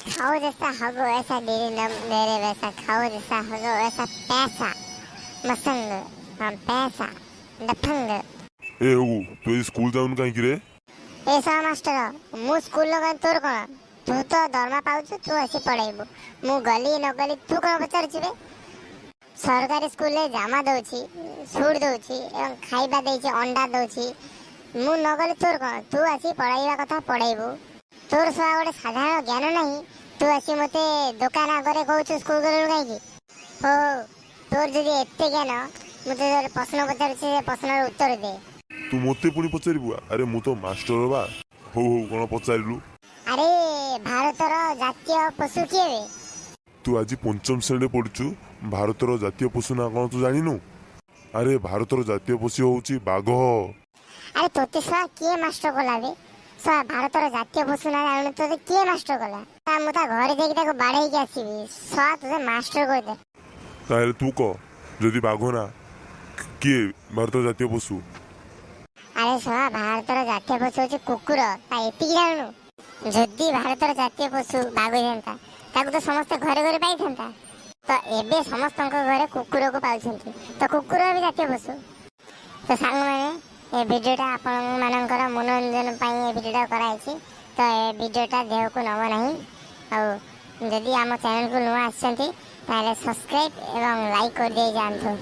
खाओ जैसा हगो ऐसा डेरी न मेरे वैसा खाओ जैसा हगो ऐसा पैसा मसंग हाँ पैसा डफंग ए हगु तू ए स्कूल जाऊन काई रे ऐसा मास्टर मु स्कूल लगा तोर कोन तू तो दरमा पाउछु तू आसी पढ़ाइबु मु गली न गली तू कोन पचारछि बे सरकारी स्कूल ले जामा दउछि सूट दउछि एवं खाइबा देछि अंडा दउछि मु न गली तोर कोन तू आसी पढ़ाइबा कथा पढ़ाइबु तोर सवा गोटे साधारण ज्ञान नहीं तू आसी मते दुकान आगे कहू स्कूल गलु कहीं हो तोर जदि एते ज्ञान मुझे प्रश्न पचार प्रश्न उत्तर दे तू मते पुणी पचारिबु अरे मु तो मास्टर बा हो हो कोन पचारिलु अरे भारतर जातीय पशु किए बे तू आज पंचम श्रेणी पढ़ुचु भारतर जातीय पशु ना कोन तू जानिनु अरे भारतर जातीय पशु होउची बाघ अरे तोते सवा किए मास्टर कला बे सवा भारतर जातीय पशु ना जानु तोते किए मास्टर कला ता मु ता घरे जाई ताको बाड़े के आसीबी सवा तोते मास्टर को दे ताहेले तू कह जदि बाघ ना किए भारतर जातीय पशु अरे सवा भारतर जातीय पशु होची कुकुर ता एति जानू जदि भारतर जातीय पशु बाघ जानता ताको तो समस्त घरे घरे पाई थांता तो एबे समस्त घरे कुकुर को पाउछंती तो कुकुर भी जातीय पशु तो सांग माने ए वीडियोटा आपण मानकर मनोरंजन पाई ए वीडियोटा कराइछि तो ए वीडियोटा देह को नव नाही और जदि आम चैनल को नुआ आछंती ताले सब्सक्राइब एवं लाइक कर दे जानथो।